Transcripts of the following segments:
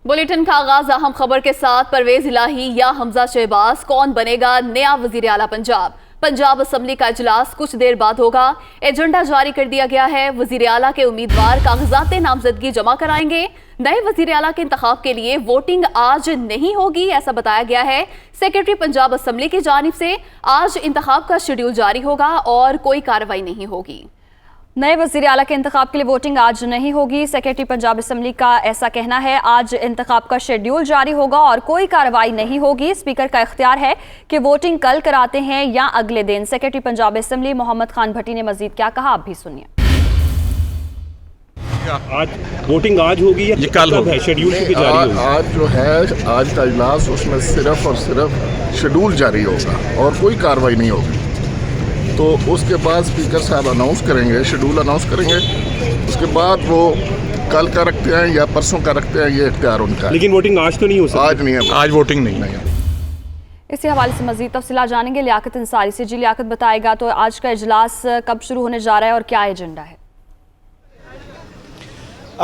Bulletin का आगाज अहम खबर के साथ परवेज इलाही या हमजा शहबाज कौन बनेगा नया वजीर आला पंजाब। पंजाब असम्बली का इजलास कुछ देर बाद होगा। एजेंडा जारी कर दिया गया है। वजीर आला के उम्मीदवार कागजात नामजदगी जमा कराएंगे। नए वजीर आला के इंतखाब के लिए वोटिंग आज नहीं होगी, ऐसा बताया गया है। सेक्रेटरी पंजाब असम्बली की जानिब से आज इंतखाब का शेड्यूल जारी होगा और कोई कार्रवाई नहीं होगी। नए वज़ीर आला के इंतखाब के लिए वोटिंग आज नहीं होगी। सेक्रेटरी पंजाब असम्बली का ऐसा कहना है। आज इंतखाब का शेड्यूल जारी होगा और कोई कार्रवाई नहीं होगी। स्पीकर का इख्तियार है कि वोटिंग कल कराते हैं या अगले दिन। सेक्रेटरी पंजाब असम्बली मोहम्मद खान भट्टी ने मजीद क्या कहा, आप भी सुनिए। आज वोटिंग आज होगी या कल होगी? शेड्यूल जारी होगा। आज जो है आज का इजलास, उसमें सिर्फ और सिर्फ शेड्यूल जारी होगा और कोई कार्रवाई नहीं होगी। तो उसके बाद स्पीकर साहब अनाउंस करेंगे, शेड्यूल अनाउंस करेंगे। उसके बाद वो कल का रखते हैं या परसों का रखते हैं, ये इख्तियार उनका है। लेकिन वोटिंग आज तो नहीं हो सकती। आज नहीं है, आज वोटिंग नहीं है। इसी हवाले से मजीद तफसीलात जानेंगे लियाकत अंसारी से। जी लियाकत, बताएगा तो आज का इजलास कब शुरू होने जा रहा है और क्या एजेंडा है?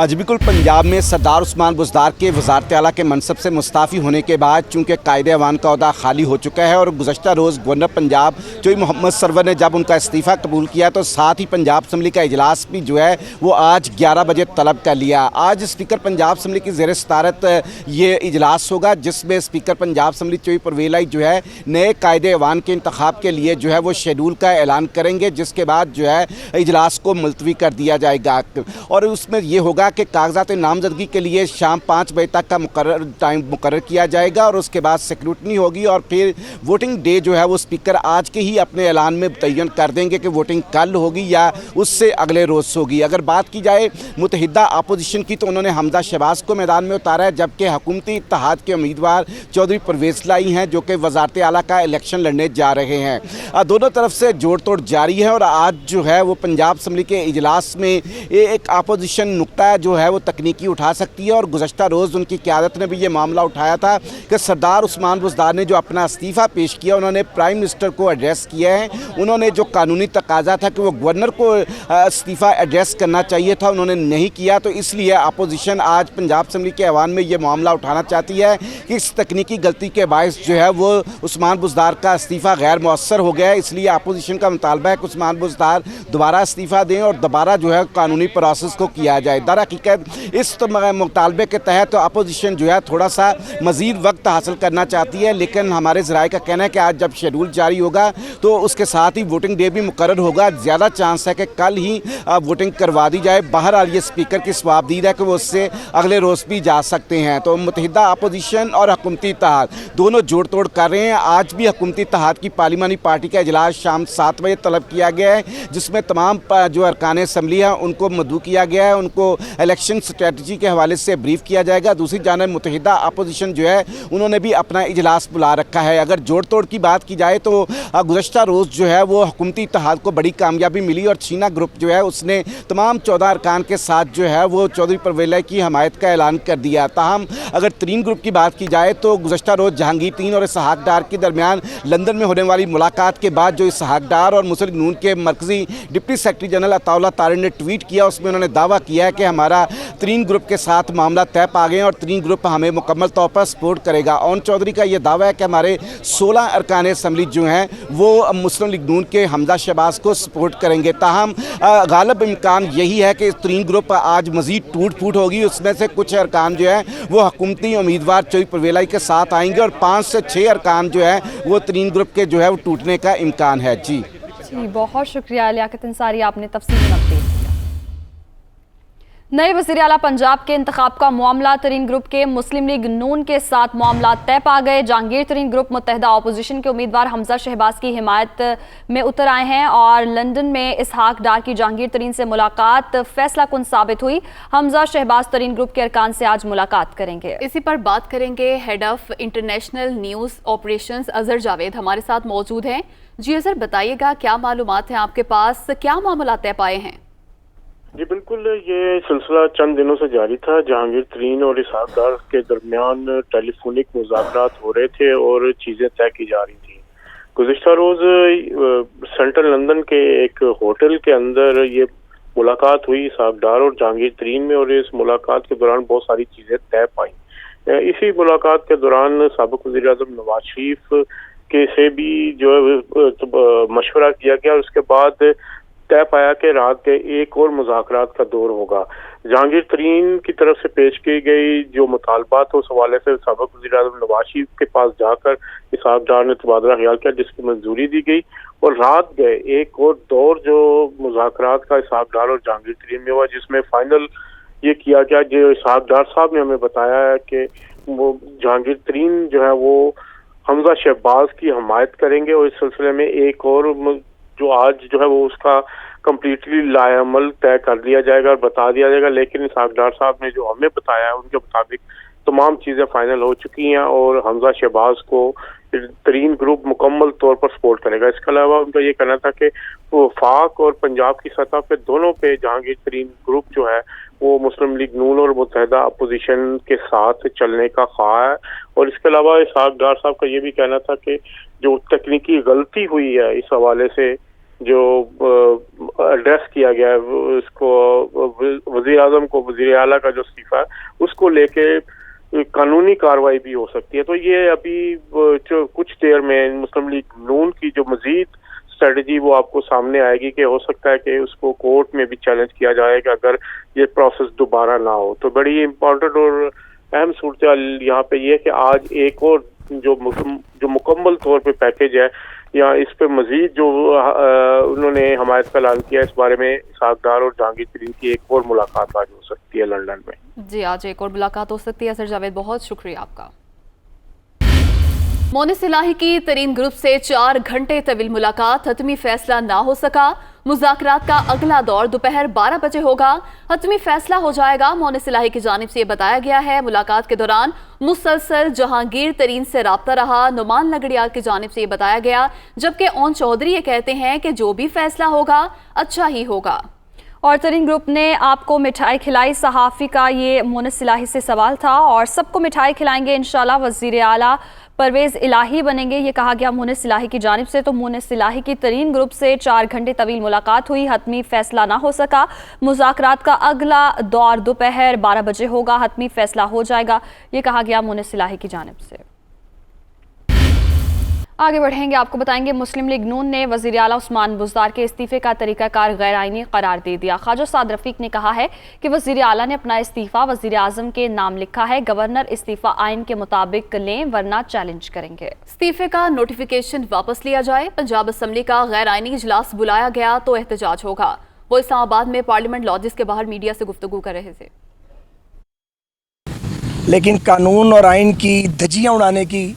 जी बिल्कुल, पंजाब में सरदार उस्मान बुज़दार के वज़ारत आला के मनसब से मुस्ताफ़ी होने के बाद चूँकि कायदे अवान का ओहदा खाली हो चुका है और गुज़श्ता रोज़ गवर्नर पंजाब जो मोहम्मद सरवर ने जब उनका इस्तीफ़ा कबूल किया तो साथ ही पंजाब असम्बली का इजलास भी जो है वो आज 11 बजे तलब कर लिया। आज स्पीकर पंजाब असम्बली की ज़ेर सदारत ये इजलास होगा, जिसमें स्पीकर पंजाब असम्बली परवेज़ इलाही जो है नए कायदे अवान के इंतखाब के लिए जो है वो शेड्यूल का ऐलान करेंगे, जिसके बाद जो है इजलास को मुलतवी कर दिया जाएगा। और उसमें ये होगा कि कागजात नामजदगी के लिए शाम 5 बजे तक का टाइम मुकर्रर किया जाएगा और उसके बाद स्क्रूटनी होगी और फिर वोटिंग डे जो है वो स्पीकर आज के ही अपने ऐलान में तयन कर देंगे कि वोटिंग कल होगी या उससे अगले रोज़ होगी। अगर बात की जाए मुतहिदा अपोजिशन की तो उन्होंने हमजा शहबाज को मैदान में उतारा है, जबकि हुकूमती इत्तेहाद के उम्मीदवार चौधरी परवेज़ इलाही हैं जो कि वज़ारत आला का इलेक्शन लड़ने जा रहे हैं। दोनों तरफ से जोड़ तोड़ जारी है और आज जो है वो पंजाब असम्बली के इजलास में एक अपोजिशन नुक्ता जो है वो तकनीकी उठा सकती है और गुज़श्ता रोज़ उनकी क़यादत ने भी ये मामला उठाया था कि सरदार उस्मान बुज़दार ने जो अपना इस्तीफ़ा पेश किया, उन्होंने प्राइम मिनिस्टर को एड्रेस किया है। उन्होंने जो कानूनी तकाजा था कि वो गवर्नर को इस्तीफ़ा एड्रेस करना चाहिए था, उन्होंने नहीं किया। तो इसलिए अपोजिशन आज पंजाब असम्बली के ऐवान में ये मामला उठाना चाहती है कि इस तकनीकी गलती के बायस जो है वो उस्मान बुज़दार का इस्तीफ़ा गैर मौसर हो गया है। इसलिए अपोजिशन का मुतालबा है कि उस्मान बुज़दार दोबारा इस्तीफ़ा दें और दोबारा जो है कानूनी प्रोसेस को किया जाए। दर हकीकत इस मुतालबे के तहत अपोजिशन जो है थोड़ा सा मज़ीद वक्त हासिल करना चाहती है, लेकिन हमारे ज़राए का कहना है कि आज जब शेड्यूल जारी होगा तो उसके साथ ही वोटिंग डे भी मुकर्रर होगा। ज़्यादा चांस है कि कल ही वोटिंग करवा दी जाए। बहरहाल ये स्पीकर की सवाबदीद है कि वो उससे अगले रोज़ भी जा सकते हैं। तो मुतहिदा अपोजिशन और हुकूमती इत्तेहाद दोनों जोड़ तोड़ कर रहे हैं। आज भी हुकूमती इत्तेहाद की पार्लिमानी पार्टी का इजलास शाम 7 बजे तलब किया गया है, जिसमें तमाम जो अरकान असम्बली हैं उनको मदऊ किया गया है, उनको इलेक्शन स्ट्रेटजी के हवाले से ब्रीफ किया जाएगा। दूसरी जानब मुतहिदा अपोजिशन जो है उन्होंने भी अपना इजलास बुला रखा है। अगर जोड़ तोड़ की बात की जाए तो गुज़श्ता रोज़ जो है वो हुकूमती इत्तेहाद को बड़ी कामयाबी मिली और चीना ग्रुप जो है उसने तमाम 14 अरकान के साथ जो है वो चौधरी परवेज़ इलाही की हमायत का ऐलान कर दिया। ताहम अगर तरीन ग्रुप की बात की जाए तो गुज़श्ता रोज़ जहांगीर तरीन और इसहाक डार के दरमियान लंदन में होने वाली मुलाकात के बाद जो इसहाक डार और मुस्लिम लीग नून के मरकज़ी deputy secretary general Ataullah Tariq ने ट्वीट किया, उसमें उन्होंने दावा किया है कि हमारा तरीन ग्रुप के साथ मामला तय पा गए और तरीन ग्रुप हमें मुकम्मल तौर पर सपोर्ट करेगा। ओन चौधरी का ये दावा है कि हमारे 16 अरकान असम्बली जो हैं वो मुस्लिम लीग नून के हमजा शहबाज को सपोर्ट करेंगे। ताहम गालिब इम्कान यही है कि तरीन ग्रुप आज मज़ीद टूट फूट होगी। उसमें से कुछ अरकान जो है वो हुकूमती उम्मीदवार चौधरी परवेज़ इलाही के साथ आएंगे और 5 से 6 अरकान जो है वो तरीन ग्रुप के जो है वो टूटने का इम्कान है। जी बहुत शुक्रिया लियाकत अंसारी, आपने तफसील अपडेट किया। नए वज़ीर आला पंजाब के इंतखाब का मामला तरीन ग्रुप के मुस्लिम लीग नून के साथ मामला तय पा गए। जहांगीर तरीन ग्रुप मुत्तहिदा अपोजिशन के उम्मीदवार हमजा शहबाज की हिमायत में उतर आए हैं और लंदन में इसहाक डार की जहांगीर तरीन से मुलाकात फैसला कुन साबित हुई। हमजा शहबाज तरीन ग्रुप के अरकान से आज मुलाकात करेंगे। इसी पर बात करेंगे। Head of international news operations Azhar Javed हमारे साथ मौजूद हैं। जी अजहर, बताइएगा क्या मालूमात हैं आपके पास, क्या मामला तय पाए हैं? जी बिल्कुल, ये सिलसिला चंद दिनों से जारी था। जहांगीर तरीन और इसहाक डार के दरमियान टेलीफोनिक मुज़ाकरात हो रहे थे और चीज़ें तय की जा रही थी। गुज़िश्ता रोज़ सेंट्रल लंदन के एक होटल के अंदर ये मुलाकात हुई इसहाक डार और जहांगीर तरीन में और इस मुलाकात के दौरान बहुत सारी चीज़ें तय पाई। اسی ملاقات کے دوران سابق وزیر اعظم نواز شریف کے سے بھی جو ہے مشورہ کیا گیا، اور اس کے بعد طے پایا کہ رات کے ایک اور مذاکرات کا دور ہوگا۔ جہانگیر ترین کی طرف سے پیش کی گئی جو مطالبات اس حوالے سے سابق وزیر اعظم نواز شریف کے پاس جا کر اسحاق ڈار نے تبادلہ خیال کیا، جس کی منظوری دی گئی، اور رات گئے ایک اور دور جو مذاکرات کا اسحاق ڈار اور جہانگیر ترین میں ہوا، جس میں فائنل یہ کیا گیا جو اسحاق ڈار صاحب نے ہمیں بتایا ہے کہ وہ جہانگیر ترین جو ہے وہ حمزہ شہباز کی حمایت کریں گے، اور اس سلسلے میں ایک اور جو آج جو ہے وہ اس کا کمپلیٹلی لائے عمل طے کر لیا جائے گا اور بتا دیا جائے گا، لیکن اسحاق ڈار صاحب نے جو ہمیں بتایا ہے ان کے مطابق تمام چیزیں فائنل ہو چکی ہیں، اور حمزہ شہباز کو ترین گروپ مکمل طور پر سپورٹ کرے گا۔ اس کے علاوہ ان کا یہ کہنا تھا کہ وفاق اور پنجاب کی سطح پہ دونوں پہ جہانگیر ترین گروپ جو ہے وہ مسلم لیگ نون اور متحدہ اپوزیشن کے ساتھ چلنے کا خواہاں ہے، اور اس کے علاوہ اسحاق ڈار صاحب کا یہ بھی کہنا تھا کہ جو تکنیکی غلطی ہوئی ہے اس حوالے سے جو ایڈریس کیا گیا ہے اس کو وزیر اعظم کو وزیر اعلیٰ کا جو استعفیٰ ہے اس کو لے کے قانونی کارروائی بھی ہو سکتی ہے۔ تو یہ ابھی کچھ دیر میں مسلم لیگ نون کی جو مزید اسٹریٹجی وہ آپ کو سامنے آئے گی کہ ہو سکتا ہے کہ اس کو کورٹ میں بھی چیلنج کیا جائے کہ اگر یہ پروسیس دوبارہ نہ ہو۔ تو بڑی امپورٹنٹ اور اہم صورتحال یہاں پہ یہ ہے کہ آج ایک اور جو مکمل طور پہ پیکیج ہے یا اس پہ مزید جو انہوں نے حمایت کا اعلان کیا، اس بارے میں اسحاق ڈار اور جہانگیر ترین کی ایک اور ملاقات آج ہو سکتی ہے لندن میں۔ جی آج ایک اور ملاقات ہو سکتی ہے۔ سر جاوید بہت شکریہ آپ کا۔ مونس الہی کی ترین گروپ سے 4 گھنٹے طویل ملاقات، حتمی فیصلہ نہ ہو سکا، مذاکرات کا اگلا دور دوپہر 12 بجے ہوگا، حتمی فیصلہ ہو جائے گا، مونس الہی کی جانب سے یہ بتایا گیا ہے۔ ملاقات کے دوران مسلسل جہانگیر ترین سے رابطہ رہا، نعمان لنگڑیال کی جانب سے یہ بتایا گیا، جبکہ اون چودھری یہ کہتے ہیں کہ جو بھی فیصلہ ہوگا اچھا ہی ہوگا۔ اور ترین گروپ نے آپ کو مٹھائی کھلائی، صحافی کا یہ مونس الہی سے سوال تھا، اور سب کو مٹھائی کھلائیں گے انشاءاللہ، وزیر اعلیٰ پرویز الہی بنیں گے، یہ کہا گیا مونس الہی کی جانب سے۔ تو مونس الہی کی ترین گروپ سے 4 گھنٹے طویل ملاقات ہوئی، حتمی فیصلہ نہ ہو سکا، مذاکرات کا اگلا دور دوپہر 12 بجے ہوگا، حتمی فیصلہ ہو جائے گا، یہ کہا گیا مونس الہی کی جانب سے۔ آگے بڑھیں گے، آپ کو بتائیں گے مسلم لیگ نون نے وزیر اعلیٰ عثمان بزدار کے استعفے کا طریقہ کار غیر آئینی قرار دے دیا۔ خواجہ سعد رفیق نے کہا ہے کہ وزیر اعلیٰ نے اپنا استعفیٰ وزیر اعظم کے نام لکھا ہے، گورنر استعفیٰ آئین کے مطابق لیں ورنہ چیلنج کریں گے۔ استعفے کا نوٹیفیکیشن واپس لیا جائے، پنجاب اسمبلی کا غیر آئینی اجلاس بلایا گیا تو احتجاج ہوگا۔ وہ اسلام آباد میں پارلیمنٹ لاجز کے باہر میڈیا سے گفتگو کر رہے تھے۔ لیکن قانون اور آئین کی دھجیاں اڑانے کی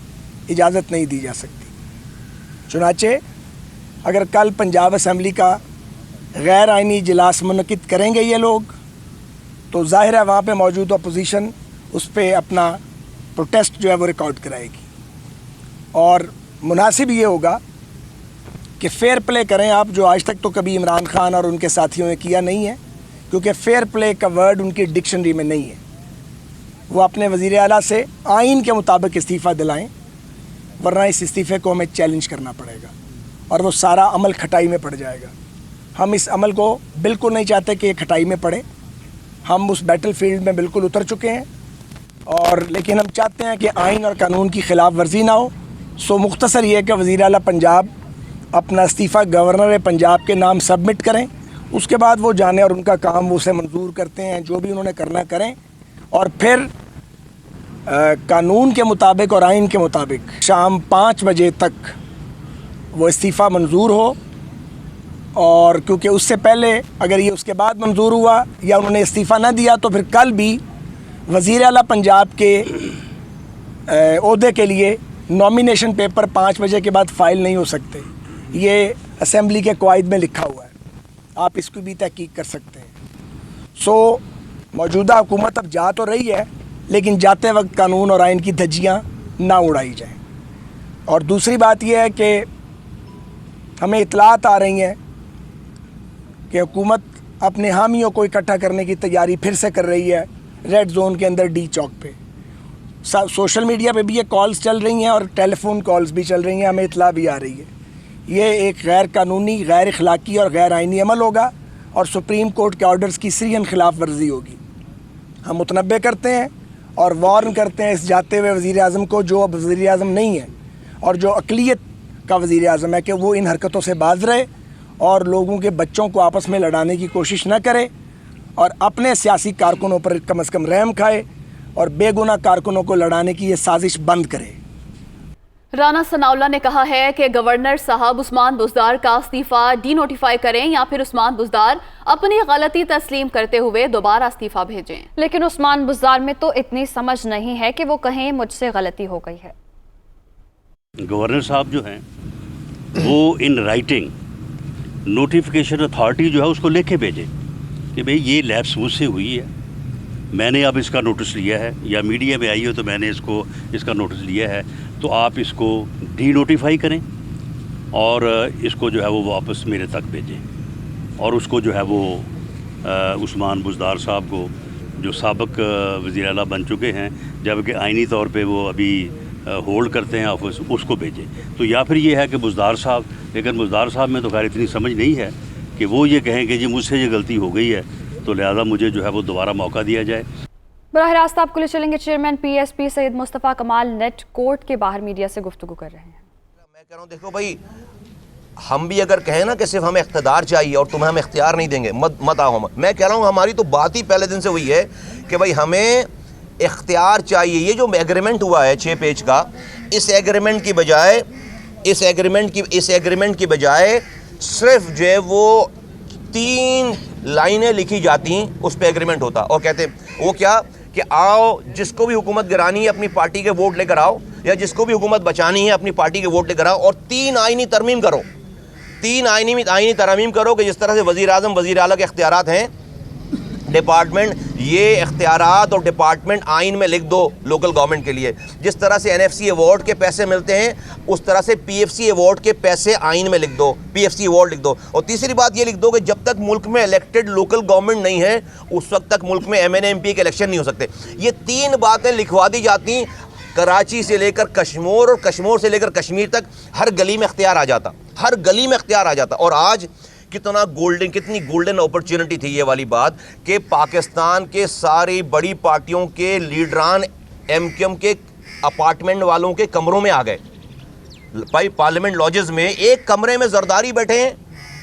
اجازت نہیں دی جا سکتی، چنانچہ اگر کل پنجاب اسمبلی کا غیر آئینی اجلاس منعقد کریں گے یہ لوگ تو ظاہر ہے وہاں پہ موجود اپوزیشن اس پہ اپنا پروٹیسٹ جو ہے وہ ریکارڈ کرائے گی، اور مناسب یہ ہوگا کہ فیئر پلے کریں آپ، جو آج تک تو کبھی عمران خان اور ان کے ساتھیوں نے کیا نہیں ہے، کیونکہ فیئر پلے کا ورڈ ان کی ڈکشنری میں نہیں ہے۔ وہ اپنے وزیر اعلیٰ سے آئین کے مطابق استعفیٰ دلائیں، ورنہ اس استعفے کو ہمیں چیلنج کرنا پڑے گا اور وہ سارا عمل کھٹائی میں پڑ جائے گا۔ ہم اس عمل کو بالکل نہیں چاہتے کہ یہ کھٹائی میں پڑے، ہم اس بیٹل فیلڈ میں بالکل اتر چکے ہیں، اور لیکن ہم چاہتے ہیں کہ آئین اور قانون کی خلاف ورزی نہ ہو۔ سو مختصر یہ کہ وزیر اعلیٰ پنجاب اپنا استعفیٰ گورنر پنجاب کے نام سبمٹ کریں، اس کے بعد وہ جانے اور ان کا کام وہ اسے منظور کرتے ہیں، جو بھی انہوں نے کرنا کریں، اور پھر قانون کے مطابق اور آئین کے مطابق شام 5 بجے تک وہ استعفیٰ منظور ہو، اور کیونکہ اس سے پہلے اگر یہ اس کے بعد منظور ہوا یا انہوں نے استعفیٰ نہ دیا تو پھر کل بھی وزیر اعلیٰ پنجاب کے عہدے کے لیے نامینیشن پیپر 5 بجے کے بعد فائل نہیں ہو سکتے۔ یہ اسمبلی کے قواعد میں لکھا ہوا ہے، آپ اس کی بھی تحقیق کر سکتے ہیں۔ سو موجودہ حکومت اب جا تو رہی ہے، لیکن جاتے وقت قانون اور آئین کی دھجیاں نہ اڑائی جائیں۔ اور دوسری بات یہ ہے کہ ہمیں اطلاعات آ رہی ہیں کہ حکومت اپنے حامیوں کو اکٹھا کرنے کی تیاری پھر سے کر رہی ہے ریڈ زون کے اندر ڈی چوک پہ۔ سوشل میڈیا پہ بھی یہ کالز چل رہی ہیں اور ٹیلی فون کالز بھی چل رہی ہیں، ہمیں اطلاع بھی آ رہی ہے۔ یہ ایک غیر قانونی، غیر اخلاقی اور غیر آئینی عمل ہوگا، اور سپریم کورٹ کے آرڈرز کی سریحاً خلاف ورزی ہوگی۔ ہم متنبہ کرتے ہیں اور وارن کرتے ہیں اس جاتے ہوئے وزیر اعظم کو, جو اب وزیر اعظم نہیں ہے اور جو اقلیت کا وزیر اعظم ہے, کہ وہ ان حرکتوں سے باز رہے اور لوگوں کے بچوں کو آپس میں لڑانے کی کوشش نہ کرے اور اپنے سیاسی کارکنوں پر کم از کم رحم کھائے اور بے گناہ کارکنوں کو لڑانے کی یہ سازش بند کرے. رانا ثناءاللہ نے کہا ہے کہ گورنر صاحب عثمان بزدار کا استعفیٰ ڈی نوٹیفائی کریں یا پھر عثمان بزدار اپنی غلطی تسلیم کرتے ہوئے دوبارہ استعفیٰ بھیجیں. لیکن عثمان بزدار میں تو اتنی سمجھ نہیں ہے کہ وہ کہیں مجھ سے غلطی ہو گئی ہے. گورنر صاحب جو ہیں وہ ان رائٹنگ نوٹیفیکیشن اتھارٹی جو ہے اس کو لکھ کے بھیجیں کہ بھئی یہ لیپس مجھ سے ہوئی ہے, میں نے اب اس کا نوٹس لیا ہے, یا میڈیا میں آئی ہو تو میں نے اس کا نوٹس لیا ہے, تو آپ اس کو ڈی نوٹیفائی کریں اور اس کو جو ہے وہ واپس میرے تک بھیجیں. اور اس کو جو ہے وہ عثمان بزدار صاحب کو, جو سابق وزیر اعلیٰ بن چکے ہیں جبکہ آئینی طور پہ وہ ابھی ہولڈ کرتے ہیں آفس, اس کو بھیجیں. تو یا پھر یہ ہے کہ بزدار صاحب, لیکن بزدار صاحب میں تو خیر اتنی سمجھ نہیں ہے کہ وہ یہ کہیں کہ جی مجھ سے یہ غلطی ہو گئی ہے تو لہذا مجھے جو ہے وہ دوبارہ موقع دیا جائے. براہ راست آپ کو لے چلیں گے چیئرمین پی ایس پی سید مصطفیٰ کمال نیٹ کورٹ کے باہر میڈیا سے گفتگو کر رہے ہیں. میں کہہ رہا ہوں دیکھو بھائی, ہم بھی اگر کہیں نا کہ صرف ہمیں اقتدار چاہیے اور تمہیں ہم اختیار نہیں دیں گے, مت آؤ. میں کہہ رہا ہوں ہماری تو بات ہی پہلے دن سے ہوئی ہے کہ بھائی ہمیں اختیار چاہیے. یہ جو ایگریمنٹ ہوا ہے 6 پیج کا, اس ایگریمنٹ کی بجائے صرف جو ہے وہ 3 لائنیں لکھی جاتی, اس پہ ایگریمنٹ ہوتا اور کہتے وہ کیا کہ آؤ جس کو بھی حکومت گرانی ہے اپنی پارٹی کے ووٹ لے کر آؤ, یا جس کو بھی حکومت بچانی ہے اپنی پارٹی کے ووٹ لے کر آؤ, اور 3 آئینی ترمیم کرو. 3 آئینی ترمیم کرو کہ جس طرح سے وزیر اعظم وزیر اعلیٰ کے اختیارات ہیں, ڈپارٹمنٹ یہ اختیارات اور ڈپارٹمنٹ آئین میں لکھ دو لوکل گورنمنٹ کے لیے. جس طرح سے NFC ایوارڈ کے پیسے ملتے ہیں اس طرح سے PFC ایوارڈ کے پیسے آئین میں لکھ دو, PFC ایوارڈ لکھ دو. اور تیسری بات یہ لکھ دو کہ جب تک ملک میں الیکٹڈ لوکل گورنمنٹ نہیں ہے اس وقت تک ملک میں MNA MP کے الیکشن نہیں ہو سکتے. یہ 3 باتیں لکھوا دی جاتی, کراچی سے لے کر کشمور اور کشمور سے لے کر کشمیر تک ہر گلی میں اختیار آ جاتا, ہر گلی میں اختیار آ جاتا. اور آج کتنی گولڈن اپرچونٹی تھی یہ والی بات کہ پاکستان کے ساری بڑی پارٹیوں کے لیڈران MQM کے اپارٹمنٹ والوں کے کمروں میں آ گئے. بھائی پارلیمنٹ لاجز میں ایک کمرے میں زرداری بیٹھے ہیں,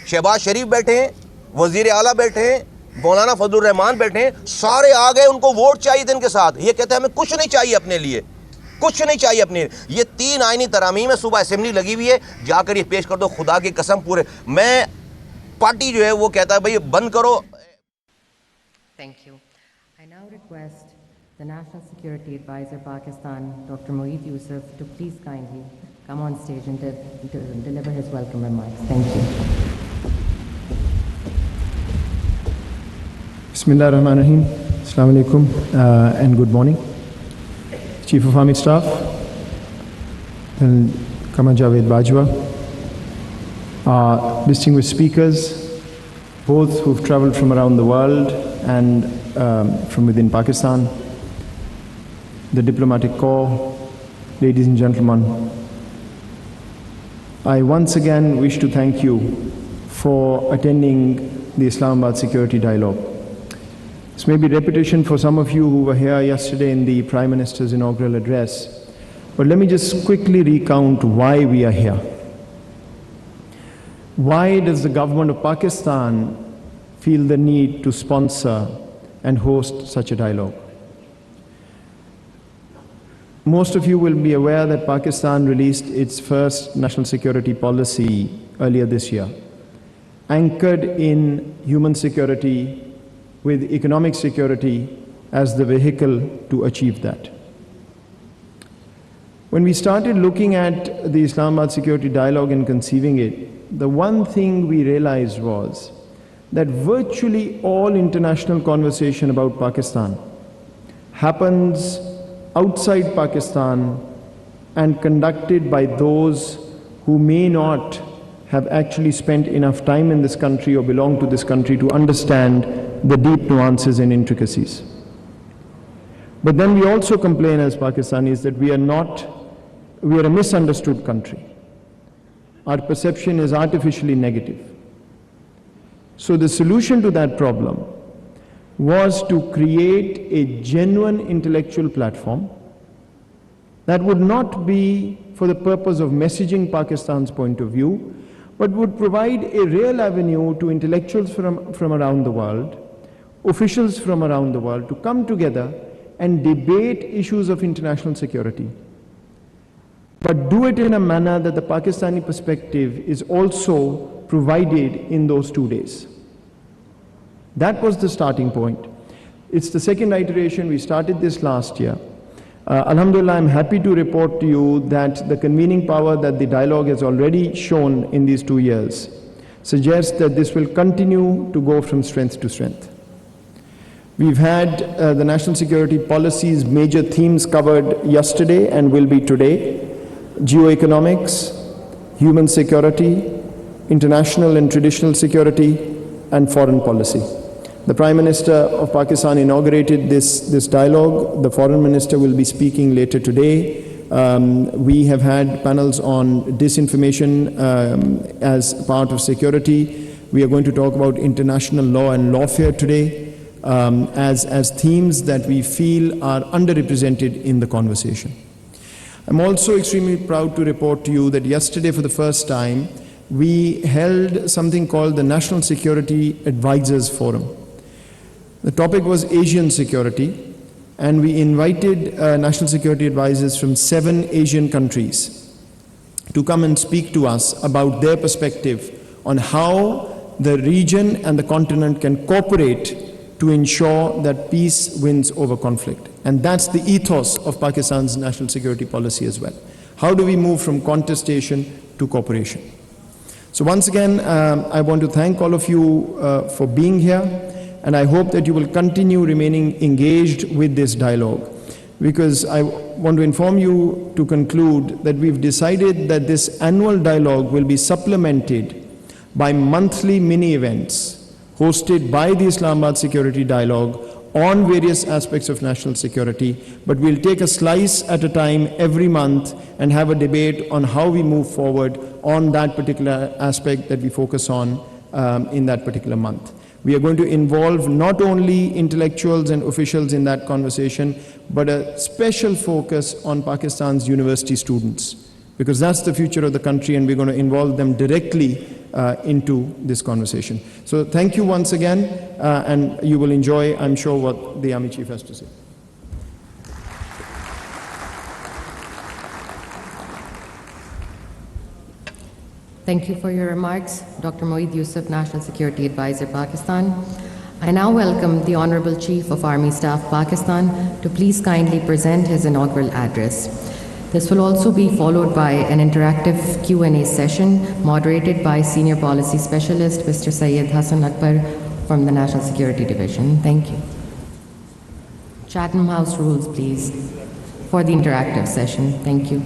شہباز شریف بیٹھے ہیں, وزیر اعلیٰ بیٹھے ہیں, مولانا فضل الرحمان بیٹھے ہیں, سارے آ گئے. ان کو ووٹ چاہیے تھے ان کے ساتھ. یہ کہتے ہیں ہمیں کچھ نہیں چاہیے اپنے لیے, کچھ نہیں چاہیے اپنے. یہ 3 آئینی ترامیم ہے, صبح اسمبلی لگی ہوئی ہے, جا کر یہ پیش کر دو. خدا کی قسم پورے میں پارٹی جو ہے وہ کہتا ہے بھئی بند کرو. Thank you. I now request the National Security Advisor Pakistan, Dr. Mohit Yusuf, to please kindly come on stage and deliver his welcome remarks. Thank you. Bismillah ar-Rahman ar-Rahim. Assalamu alaikum and good morning. Chief of Army Staff, Kamran Javed Bajwa, distinguished speakers, both who've travelled from around the world and from within Pakistan, the diplomatic corps, ladies and gentlemen, I once again wish to thank you for attending the Islamabad Security Dialogue. This may be repetition for some of you who were here yesterday in the Prime Minister's inaugural address, but let me just quickly recount why we are here. Why does the government of Pakistan feel the need to sponsor and host such a dialogue? Most of you will be aware that Pakistan released its first national security policy earlier this year, anchored in human security with economic security as the vehicle to achieve that. When we started looking at the Islamabad Security Dialogue and conceiving it, the one thing we realized was that virtually all international conversation about Pakistan happens outside Pakistan and conducted by those who may not have actually spent enough time in this country or belong to this country to understand the deep nuances and intricacies. But then we also complain as Pakistanis that we are a misunderstood country. Our perception is artificially negative. So the solution to that problem was to create a genuine intellectual platform that would not be for the purpose of messaging Pakistan's point of view, but would provide a real avenue to intellectuals from around the world, officials from around the world, to come together and debate issues of international security, but do it in a manner that the Pakistani perspective is also provided in those 2 days. That was the starting point. It's the second iteration. We started this last year. Alhamdulillah, I'm happy to report to you that the convening power that the dialogue has already shown in these 2 years suggests that this will continue to go from strength to strength. We've had the national security policy's major themes covered yesterday and will be today: geoeconomics, human security, international and traditional security, and foreign policy. The Prime Minister of Pakistan inaugurated this dialogue. The Foreign Minister will be speaking later today. We have had panels on disinformation as part of security. We are going to talk about international law and lawfare today as themes that we feel are underrepresented in the conversation. I'm also extremely proud to report to you that yesterday, for the first time, we held something called the National Security Advisors Forum. The topic was Asian security, and we invited national security advisors from 7 Asian countries to come and speak to us about their perspective on how the region and the continent can cooperate to ensure that peace wins over conflict. And that's the ethos of Pakistan's national security policy as well. How do we move from contestation to cooperation? So once again, I want to thank all of you for being here. And I hope that you will continue remaining engaged with this dialogue, because I want to inform you to conclude that we've decided that this annual dialogue will be supplemented by monthly mini events hosted by the Islamabad Security Dialogue on various aspects of national security, but we'll take a slice at a time every month and have a debate on how we move forward on that particular aspect that we focus on in that particular month. We are going to involve not only intellectuals and officials in that conversation, but a special focus on Pakistan's university students, because that's the future of the country, and we're going to involve them directly into this conversation. So thank you once again, and you will enjoy, I'm sure, what the Army Chief has to say. Thank you for your remarks, Dr. Moeed Yusuf, National Security Advisor, Pakistan. I now welcome the Honorable Chief of Army Staff, Pakistan, to please kindly present his inaugural address. This will also be followed by an interactive Q&A session moderated by Senior Policy Specialist, Mr. Syed Hassan Akbar from the National Security Division. Thank you. Chatham House rules, please, for the interactive session. Thank you.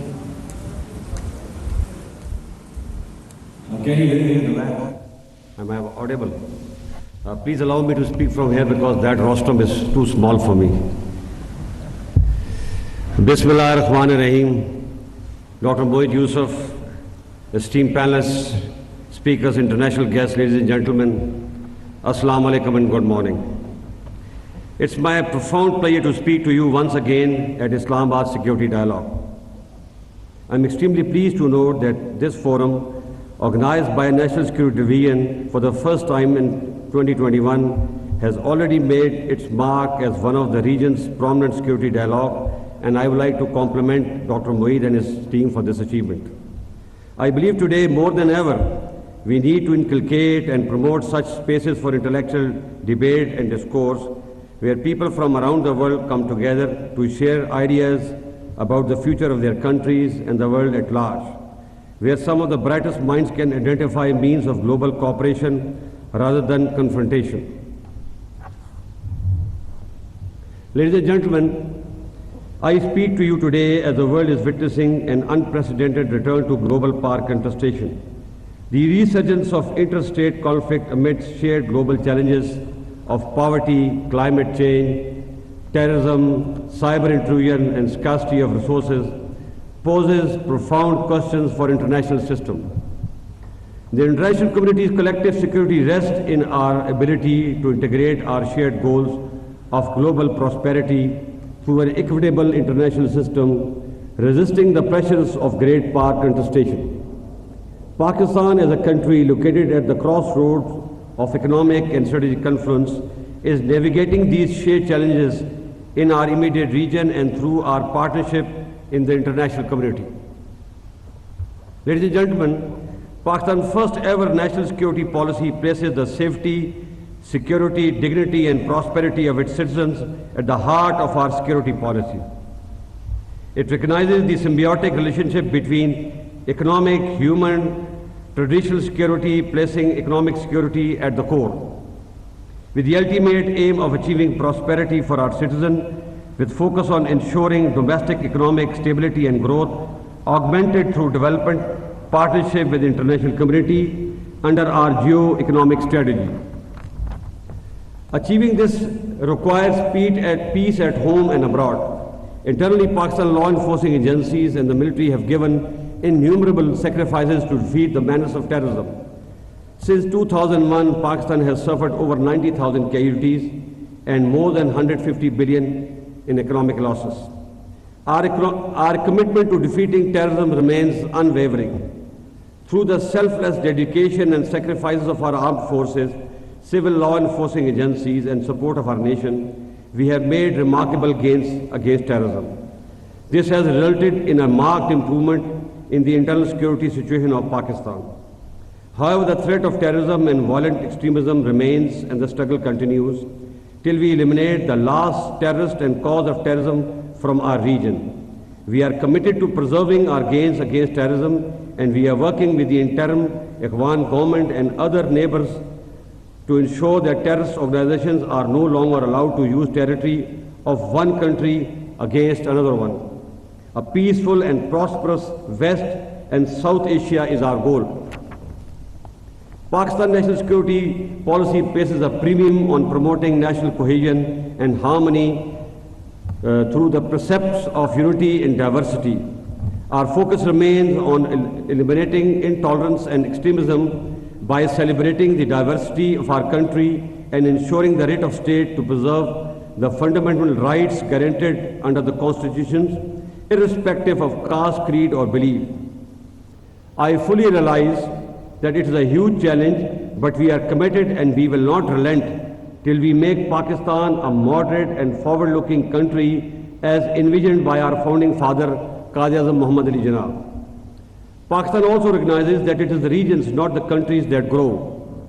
Can you hear me in the back? Am I audible? Please allow me to speak from here because that rostrum is too small for me. Bismillah ar-Rahman ar-Rahim. Dr. Moeed Yusuf, esteemed panelists, speakers, international guests, ladies and gentlemen, Assalamu alaikum and good morning. It's my profound pleasure to speak to you once again at Islamabad Security Dialogue. I'm extremely pleased to note that this forum, organized by National Security Division for the first time in 2021, has already made its mark as one of the region's prominent security dialogue, and I would like to compliment Dr. Moeed and his team for this achievement. I believe today more than ever, we need to inculcate and promote such spaces for intellectual debate and discourse, where people from around the world come together to share ideas about the future of their countries and the world at large, where some of the brightest minds can identify means of global cooperation rather than confrontation. Ladies and gentlemen, I speak to you today as the world is witnessing an unprecedented return to global power contestation. The resurgence of interstate conflict amidst shared global challenges of poverty, climate change, terrorism, cyber intrusion, and scarcity of resources poses profound questions for international system. The international community's collective security rests in our ability to integrate our shared goals of global prosperity through an equitable international system, resisting the pressures of great power contestation. Pakistan, as a country located at the crossroads of economic and strategic confluence, is navigating these shared challenges in our immediate region and through our partnership in the international community. Ladies and gentlemen, Pakistan's first ever national security policy places the safety, security, dignity and prosperity of its citizens at the heart of our security policy. It recognizes the symbiotic relationship between economic, human, traditional security, placing economic security at the core, with the ultimate aim of achieving prosperity for our citizens, with focus on ensuring domestic economic stability and growth, augmented through development, partnership with the international community under our geo-economic strategy. Achieving this requires peace at home and abroad. Internally, Pakistan law enforcing agencies and the military have given innumerable sacrifices to defeat the menace of terrorism. Since 2001, Pakistan has suffered over 90,000 casualties and more than 150 billion in economic losses. Our commitment to defeating terrorism remains unwavering. Through the selfless dedication and sacrifices of our armed forces, civil law enforcing agencies and support of our nation, we have made remarkable gains against terrorism. This has resulted in a marked improvement in the internal security situation of Pakistan. However, the threat of terrorism and violent extremism remains and the struggle continues till we eliminate the last terrorist and cause of terrorism from our region. We are committed to preserving our gains against terrorism, and we are working with the interim Afghan government and other neighbors to ensure that terrorist organizations are no longer allowed to use territory of one country against another one. A peaceful and prosperous West and South Asia is our goal. Pakistan national security policy places a premium on promoting national cohesion and harmony through the precepts of unity in diversity. Our focus remains on eliminating intolerance and extremism by celebrating the diversity of our country and ensuring the right of state to preserve the fundamental rights guaranteed under the constitutions, irrespective of caste, creed or belief. I fully realize that it is a huge challenge, but we are committed and we will not relent till we make Pakistan a moderate and forward-looking country as envisioned by our founding father, Quaid-e-Azam Muhammad Ali Jinnah. Pakistan also recognizes that it is the regions, not the countries, that grow.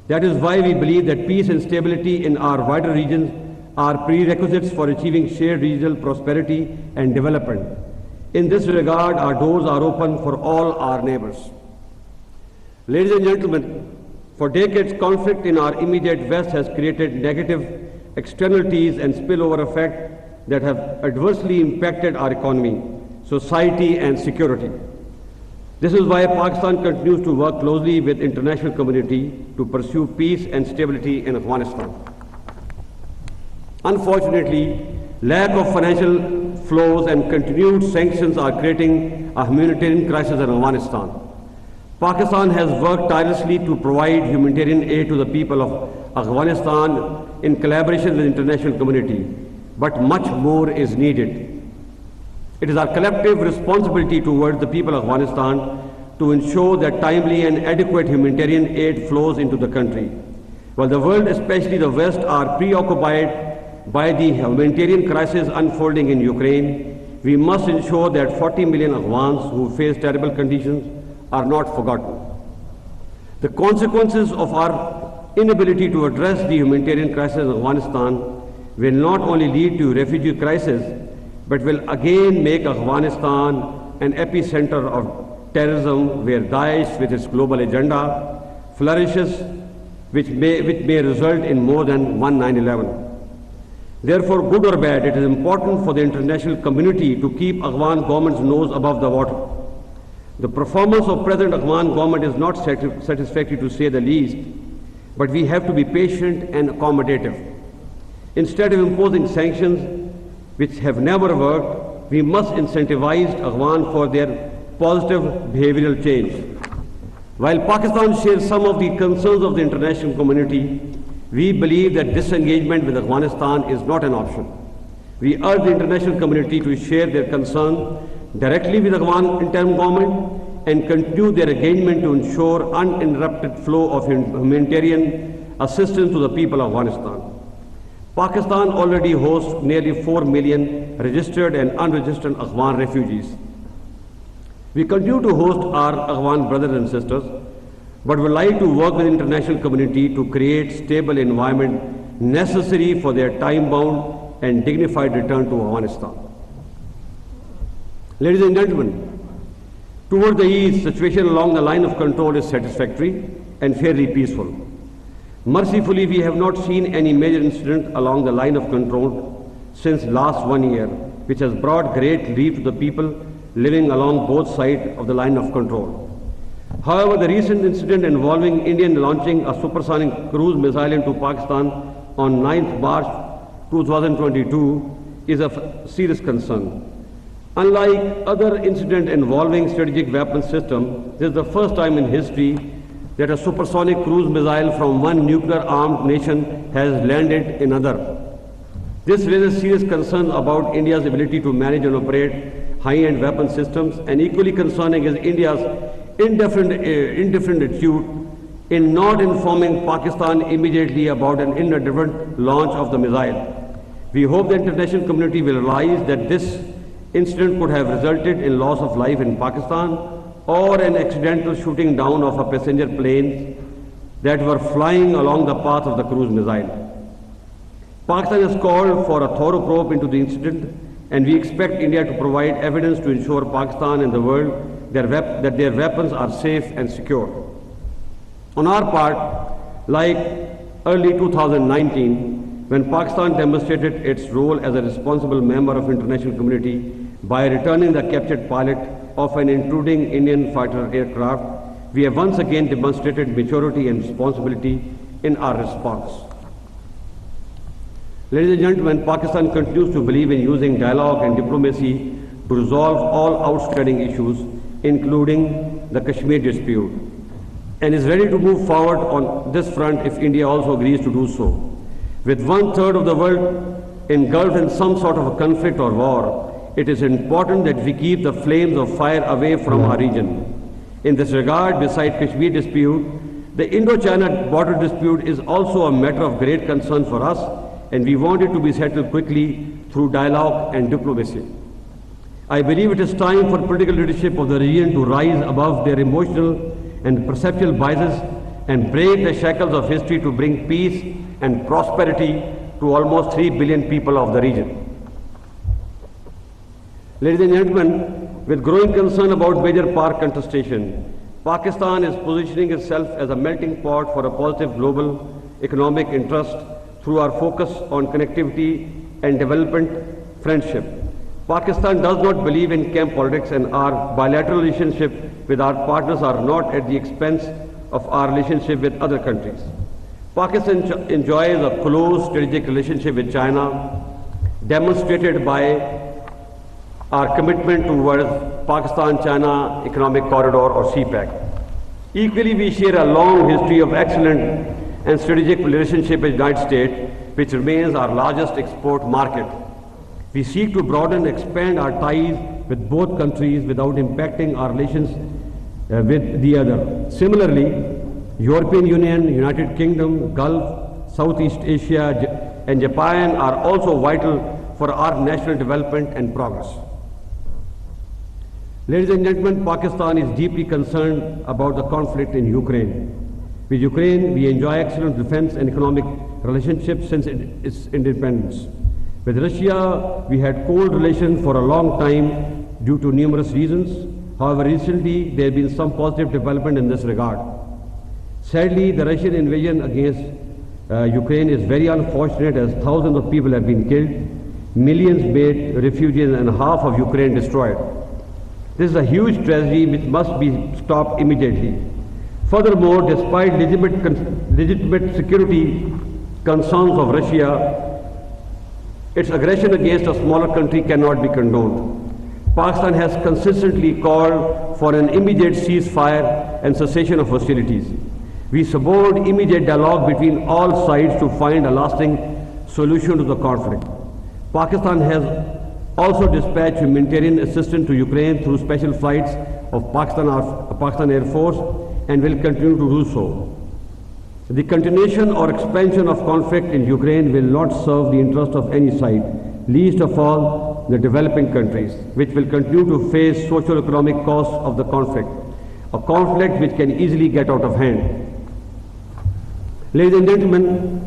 That is why we believe that peace and stability in our wider regions are prerequisites for achieving shared regional prosperity and development. In this regard, our doors are open for all our neighbors. Ladies and gentlemen, for decades, conflict in our immediate west has created negative externalities and spillover effect that have adversely impacted our economy, society and security. This is why Pakistan continues to work closely with the international community to pursue peace and stability in Afghanistan. Unfortunately, lack of financial flows and continued sanctions are creating a humanitarian crisis in Afghanistan. Pakistan has worked tirelessly to provide humanitarian aid to the people of Afghanistan in collaboration with the international community, but much more is needed. It is our collective responsibility towards the people of Afghanistan to ensure that timely and adequate humanitarian aid flows into the country. While the world, especially the West, are preoccupied by the humanitarian crisis unfolding in Ukraine, we must ensure that 40 million Afghans who face terrible conditions are not forgotten. The consequences of our inability to address the humanitarian crisis in Afghanistan will not only lead to refugee crisis, but will again make Afghanistan an epicenter of terrorism where Daesh with its global agenda flourishes, which may result in more than one 9/11. Therefore, good or bad, it is important for the international community to keep Afghan government's nose above the water. The performance of present Afghan government is not satisfactory to say the least, but we have to be patient and accommodative. Instead of imposing sanctions which have never worked, we must incentivize Afghan for their positive behavioral change. While Pakistan shares some of the concerns of the international community, we believe that disengagement with Afghanistan is not an option. We urge the international community to share their concern directly with the Afghan interim government and continue their engagement to ensure uninterrupted flow of humanitarian assistance to the people of Afghanistan. Pakistan already hosts nearly 4 million registered and unregistered Afghan refugees. We continue to host our Afghan brothers and sisters, but would like to work with the international community to create stable environment necessary for their time-bound and dignified return to Afghanistan. Ladies and gentlemen, toward the east, situation along the line of control is satisfactory and fairly peaceful. Mercifully, we have not seen any major incident along the line of control since last 1 year, which has brought great relief to the people living along both sides of the line of control. However, the recent incident involving India launching a supersonic cruise missile into Pakistan on 9th March 2022 is of serious concern. Unlike other incidents involving strategic weapon system, this is the first time in history that a supersonic cruise missile from one nuclear-armed nation has landed in another. This raises serious concerns about India's ability to manage and operate high-end weapon systems, and equally concerning is India's indifferent attitude in not informing Pakistan immediately about an inadvertent launch of the missile. We hope the international community will realize that this incident could have resulted in loss of life in Pakistan or an accidental shooting down of a passenger plane that were flying along the path of the cruise missile. Pakistan has called for a thorough probe into the incident, and we expect India to provide evidence to ensure Pakistan and the world that their weapons are safe and secure. On our part, like early 2019, when Pakistan demonstrated its role as a responsible member of international community by returning the captured pilot of an intruding Indian fighter aircraft, we have once again demonstrated maturity and responsibility in our response. Ladies and gentlemen, Pakistan continues to believe in using dialogue and diplomacy to resolve all outstanding issues, including the Kashmir dispute, and is ready to move forward on this front if India also agrees to do so. With 1/3 of the world engulfed in some sort of a conflict or war, it is important that we keep the flames of fire away from our region. In this regard, beside Kashmir dispute, the Indo-China border dispute is also a matter of great concern for us, and we want it to be settled quickly through dialogue and diplomacy. I believe it is time for political leadership of the region to rise above their emotional and perceptual biases and break the shackles of history to bring peace and prosperity to almost 3 billion people of the region. Ladies and gentlemen, with growing concern about major power contestation, Pakistan is positioning itself as a melting pot for a positive global economic interest through our focus on connectivity and development friendship. Pakistan does not believe in camp politics, and our bilateral relationship with our partners are not at the expense of our relationship with other countries. Pakistan enjoys a close strategic relationship with China, demonstrated by our commitment towards Pakistan-China Economic Corridor or CPEC. Equally, we share a long history of excellent and strategic relationship with the United States, which remains our largest export market. We seek to broaden and expand our ties with both countries without impacting our relations with the other. Similarly, European Union, United Kingdom, Gulf, Southeast Asia, and Japan are also vital for our national development and progress. Ladies and gentlemen, Pakistan is deeply concerned about the conflict in Ukraine. With Ukraine, we enjoy excellent defense and economic relationships since its independence. With Russia, we had cold relations for a long time due to numerous reasons. However, recently there have been some positive development in this regard. Sadly, the Russian invasion against Ukraine is very unfortunate, as thousands of people have been killed, millions made refugees, and half of Ukraine destroyed. This is a huge tragedy which must be stopped immediately. Furthermore, despite legitimate security concerns of Russia, its aggression against a smaller country cannot be condoned. Pakistan has consistently called for an immediate ceasefire and cessation of hostilities. We support immediate dialogue between all sides to find a lasting solution to the conflict. Pakistan has also dispatched humanitarian assistance to Ukraine through special flights of Pakistan Air Force and will continue to do so. The continuation or expansion of conflict in Ukraine will not serve the interest of any side, least of all the developing countries, which will continue to face socio-economic costs of the conflict, a conflict which can easily get out of hand. Ladies and gentlemen,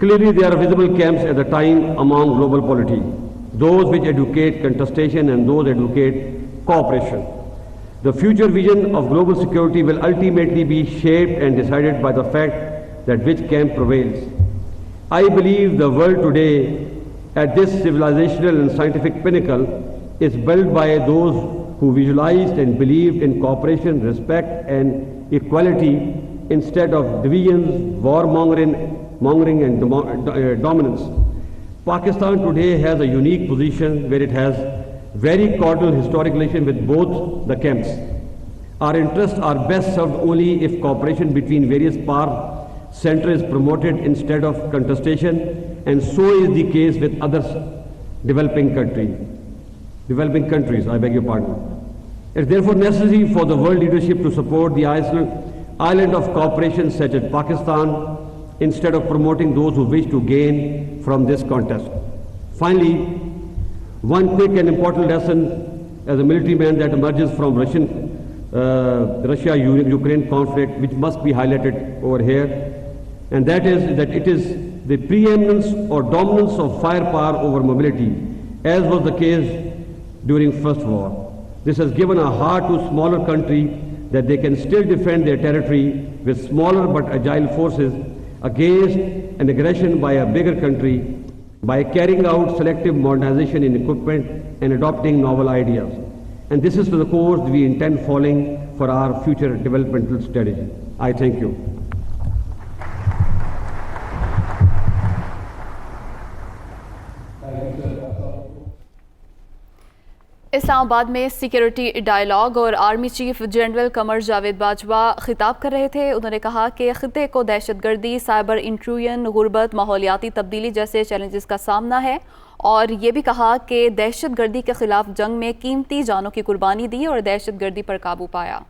clearly there are visible camps at the time among global polity, those which advocate contestation and those advocate cooperation. The future vision of global security will ultimately be shaped and decided by the fact that which camp prevails. I believe the world today, at this civilizational and scientific pinnacle, is built by those who visualized and believed in cooperation, respect and equality instead of divisions, warmongering and dominance. Pakistan today has a unique position where it has very cordial historic relation with both the camps. Our interests are best served only if cooperation between various power centers is promoted instead of contestation, and so is the case with other developing countries, I beg your pardon. It is therefore necessary for the world leadership to support the island of cooperation such as Pakistan instead of promoting those who wish to gain from this contest. Finally, one quick and important lesson as a military man that emerges from Russia-Ukraine conflict, which must be highlighted over here, and that is that it is the preeminence or dominance of firepower over mobility, as was the case during First War. This has given a heart to smaller country that they can still defend their territory with smaller but agile forces against an aggression by a bigger country by carrying out selective modernization in equipment and adopting novel ideas. And this is the course we intend following for our future developmental strategy. I thank you. Islamabad में security dialogue और army chief general Qamar Javed Bajwa खिताब कर रहे थे। उन्होंने कहा कि खिते को दहशतगर्दी, साइबर इंट्रूजन, गुर्बत, माहौलियाती तब्दीली जैसे चैलेंजेस का सामना है, और ये भी कहा कि दहशतगर्दी के खिलाफ जंग में कीमती जानों की कुर्बानी दी और दहशतगर्दी पर काबू पाया।